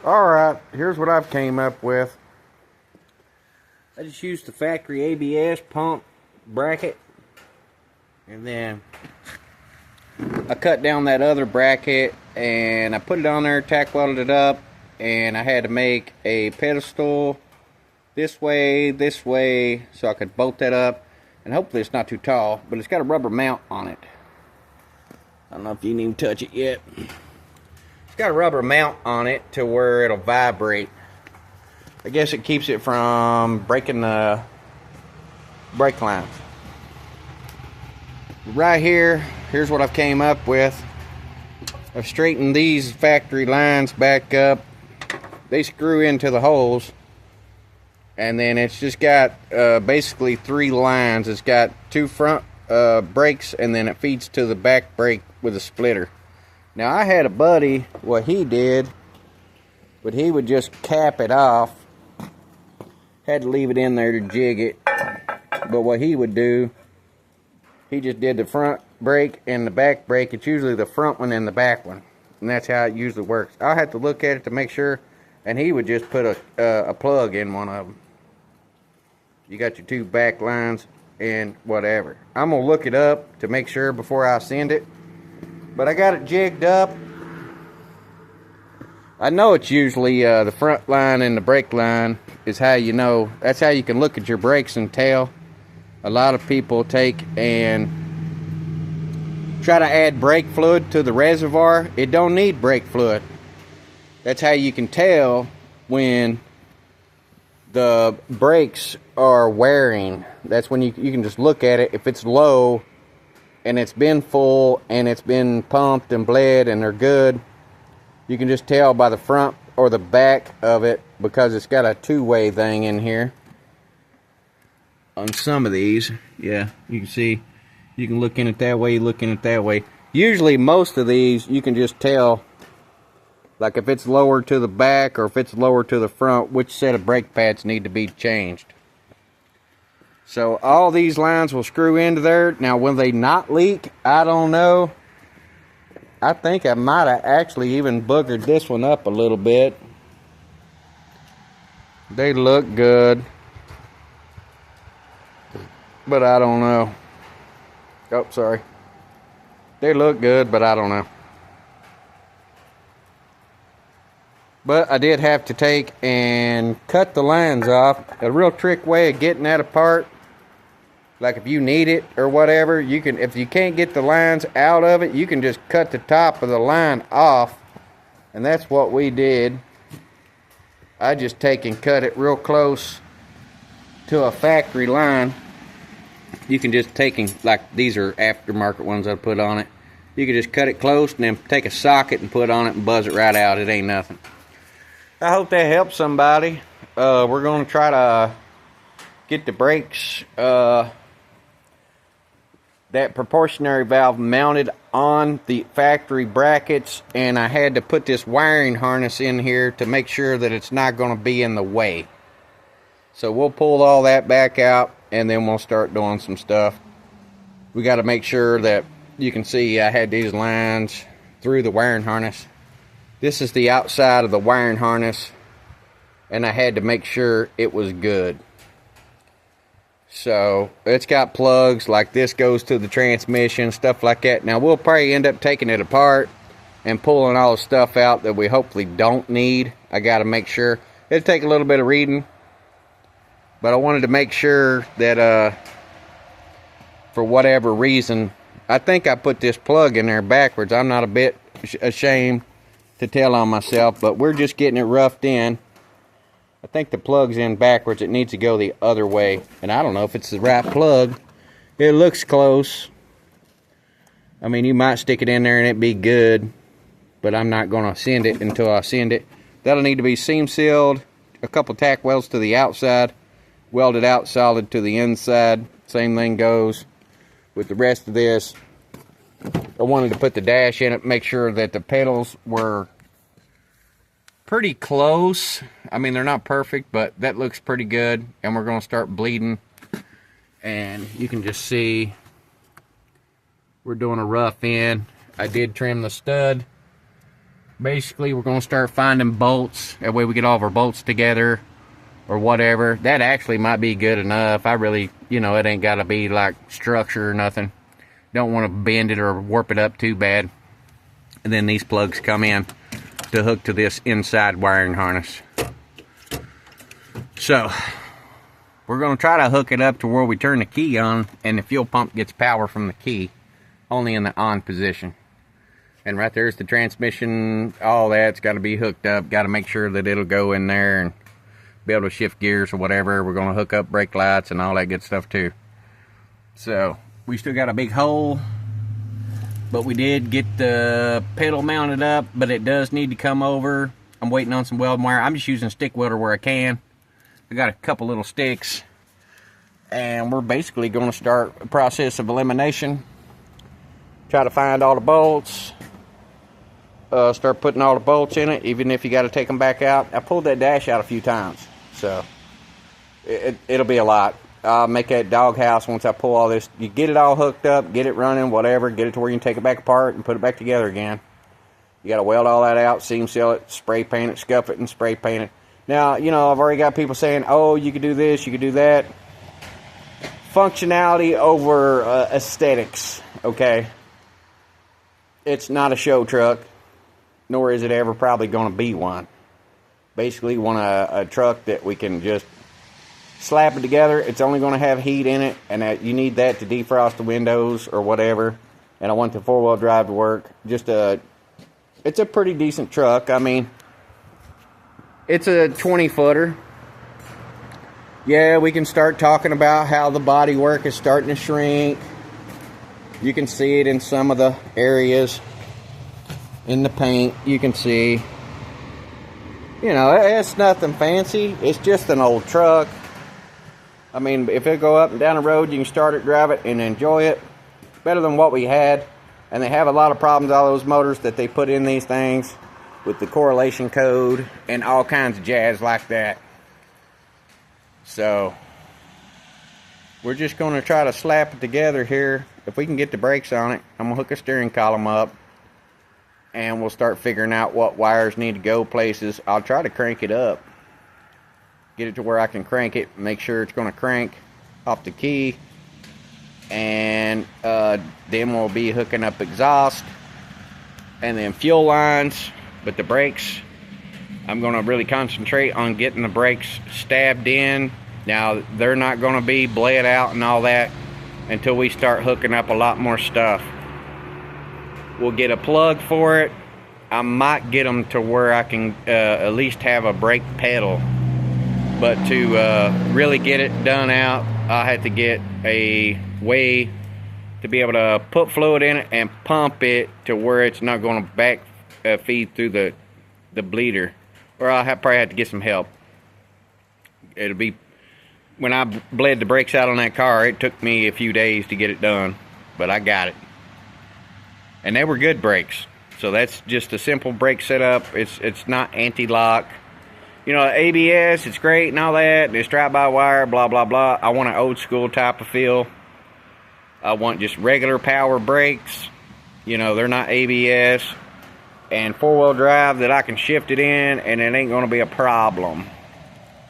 Alright, here's what I've came up with. I just used the factory ABS pump bracket, and then I cut down that other bracket and I put it on there, tack welded it up, and I had to make a pedestal this way, so I could bolt that up, and hopefully it's not too tall, but it's got a rubber mount on it. I don't know if you can even touch it yet. It's got a rubber mount on it to where it'll vibrate. I guess it keeps it from breaking the brake lines. Right here, here's what I've came up with. I've straightened these factory lines back up. They screw into the holes, and then it's just got basically 3 lines. It's got 2 front brakes, and then it feeds to the back brake with a splitter. Now I had a buddy, what he did, but he would just cap it off. Had to leave it in there to jig it, but what he would do, he just did the front brake and the back brake. It's usually the front one and the back one, and that's how it usually works. I'll have to look at it to make sure, and he would just put a plug in one of them. You got your 2 back lines and whatever. I'm gonna look it up to make sure before I send it, but I got it jigged up. I know it's usually the front line and the brake line is how you know. That's how you can look at your brakes and tell. A lot of people take and try to add brake fluid to the reservoir. It don't need brake fluid. That's how you can tell when the brakes are wearing. That's when you can just look at it. If it's low and it's been full and it's been pumped and bled and they're good, you can just tell by the front or the back of it, because it's got a 2-way thing in here. On some of these, yeah, you can see, you can look in it that way, look in it that way. Usually most of these you can just tell, like if it's lower to the back or if it's lower to the front, which set of brake pads need to be changed. So all these lines will screw into there. Now will they not leak? I don't know. I think I might have actually even boogered this one up a little bit. They look good, but I don't know. Oh, sorry. They look good, but I don't know. But I did have to take and cut the lines off. A real trick way of getting that apart, like if you need it or whatever, you can, if you can't get the lines out of it, you can just cut the top of the line off. And that's what we did. I just take and cut it real close to a factory line. You can just take and, like these are aftermarket ones I put on it. You can just cut it close and then take a socket and put on it and buzz it right out. It ain't nothing. I hope that helps somebody. We're going to try to get the brakes, that proportionary valve mounted on the factory brackets, and I had to put this wiring harness in here to make sure that it's not going to be in the way. So we'll pull all that back out and then we'll start doing some stuff. We got to make sure that, you can see I had these lines through the wiring harness. This is the outside of the wiring harness, and I had to make sure it was good. So it's got plugs, like this goes to the transmission, stuff like that. Now we'll probably end up taking it apart and pulling all the stuff out that we hopefully don't need. I got to make sure. It'll take a little bit of reading, but I wanted to make sure that for whatever reason, I think I put this plug in there backwards. I'm not a bit ashamed to tell on myself, but we're just getting it roughed in. I think the plug's in backwards. It needs to go the other way. And I don't know if it's the right plug. It looks close. I mean, you might stick it in there and it'd be good, but I'm not going to send it until I send it. That'll need to be seam sealed. A couple tack welds to the outside. Welded out solid to the inside. Same thing goes with the rest of this. I wanted to put the dash in it, make sure that the pedals were pretty close. I mean, they're not perfect, but that looks pretty good. And we're going to start bleeding. And you can just see we're doing a rough end. I did trim the stud Basically, we're going to start finding bolts. That way we get all of our bolts together or whatever. That actually might be good enough. I really, you know, it ain't got to be like structure or nothing. Don't want to bend it or warp it up too bad. And then these plugs come in to hook to this inside wiring harness. So, we're going to try to hook it up to where we turn the key on and the fuel pump gets power from the key, only in the on position. And right there's the transmission, all that's got to be hooked up. Got to make sure that it'll go in there and be able to shift gears or whatever. We're going to hook up brake lights and all that good stuff too. So, we still got a big hole, but we did get the pedal mounted up, but it does need to come over. I'm waiting on some welding wire. I'm just using a stick welder where I can. I got a couple little sticks, and we're basically going to start a process of elimination. Try to find all the bolts. Start putting all the bolts in it, even if you got to take them back out. I pulled that dash out a few times, so it'll be a lot. I'll make that doghouse once I pull all this. You get it all hooked up, get it running, whatever, get it to where you can take it back apart and put it back together again. You got to weld all that out, seam seal it, spray paint it, scuff it, and spray paint it. Now, you know, I've already got people saying, oh, you could do this, you could do that. Functionality over aesthetics, okay? It's not a show truck, nor is it ever probably going to be one. Basically, want a truck that we can just slap it together. It's only going to have heat in it, and that you need that to defrost the windows or whatever. And I want the four-wheel drive to work. It's a pretty decent truck. I mean, it's a 20-footer. Yeah, we can start talking about how the body work is starting to shrink. You can see it in some of the areas. In the paint, you can see. You know, it's nothing fancy. It's just an old truck. I mean, if it go up and down the road, you can start it, drive it, and enjoy it. Better than what we had. And they have a lot of problems, all those motors that they put in these things with the correlation code and all kinds of jazz like that. So, we're just going to try to slap it together here. If we can get the brakes on it, I'm going to hook a steering column up. And we'll start figuring out what wires need to go places. I'll try to crank it up. Get it to where I can crank it. Make sure it's going to crank off the key. And then we'll be hooking up exhaust. And then fuel lines. But the brakes, I'm going to really concentrate on getting the brakes stabbed in. Now, they're not going to be bled out and all that until we start hooking up a lot more stuff. We'll get a plug for it. I might get them to where I can at least have a brake pedal. But to really get it done out, I had to get a way to be able to put fluid in it and pump it to where it's not going to back feed through the bleeder. Or I'll probably have to get some help. It'll be, when I bled the brakes out on that car, it took me a few days to get it done. But I got it. And they were good brakes. So that's just a simple brake setup. It's not anti-lock. You know, ABS, it's great and all that. It's drive-by-wire, blah, blah, blah. I want an old-school type of feel. I want just regular power brakes. You know, they're not ABS. And four-wheel drive that I can shift it in, and it ain't going to be a problem.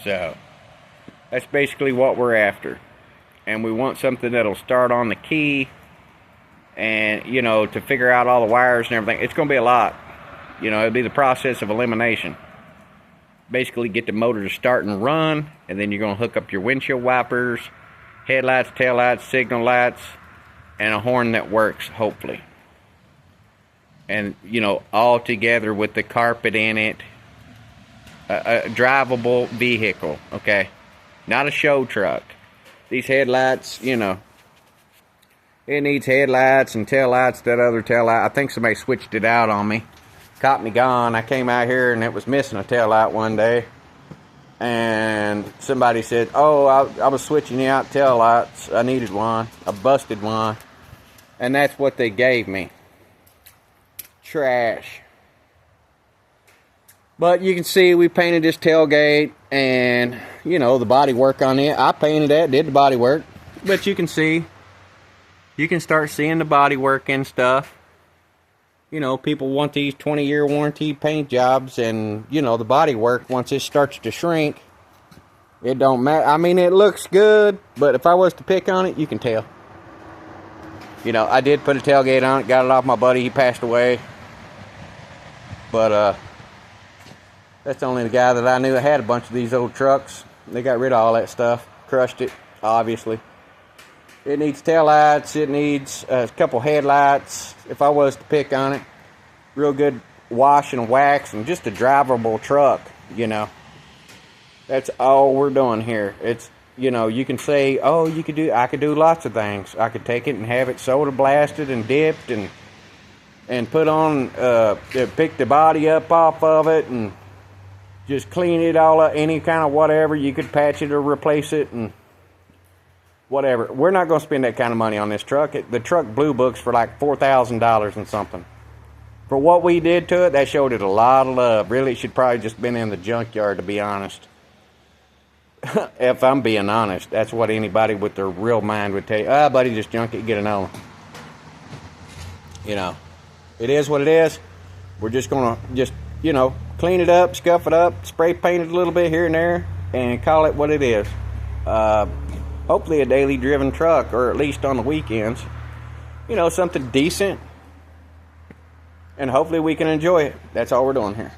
So, that's basically what we're after. And we want something that'll start on the key. And, you know, to figure out all the wires and everything, it's going to be a lot. You know, it'll be the process of elimination. Basically, get the motor to start and run, and then you're going to hook up your windshield wipers, headlights, taillights, signal lights, and a horn that works, hopefully. And, you know, all together with the carpet in it. A drivable vehicle, okay? Not a show truck. These headlights, you know, it needs headlights and taillights, that other taillight. I think somebody switched it out on me. Caught me gone. I came out here and it was missing a taillight one day. And somebody said, oh, I was switching out taillights. I needed one. I busted one. And that's what they gave me. Trash. But you can see we painted this tailgate and, you know, the body work on it. I painted that, did the body work. But you can see, you can start seeing the body work and stuff. You know, people want these 20-year warranty paint jobs, and, you know, the body work, once it starts to shrink, it don't matter. I mean, it looks good, but if I was to pick on it, you can tell. You know, I did put a tailgate on it, got it off my buddy, he passed away. But, that's only the guy that I knew that had a bunch of these old trucks. They got rid of all that stuff, crushed it, obviously. It needs taillights, it needs a couple headlights, if I was to pick on it. Real good wash and wax, and just a drivable truck, you know. That's all we're doing here. It's, you know, you can say, oh, I could do lots of things. I could take it and have it soda blasted and dipped and put on, pick the body up off of it and just clean it all up, any kind of whatever. You could patch it or replace it and whatever. We're not going to spend that kind of money on this truck. The truck blue books for like $4,000 and something. For what we did to it, that showed it a lot of love. Really, it should probably just been in the junkyard, to be honest. If I'm being honest, that's what anybody with their real mind would tell you. Ah, buddy, just junk it, get another one. You know, it is what it is. We're just going to you know, clean it up, scuff it up, spray paint it a little bit here and there, and call it what it is. Hopefully a daily driven truck, or at least on the weekends. You know, something decent. And hopefully we can enjoy it. That's all we're doing here.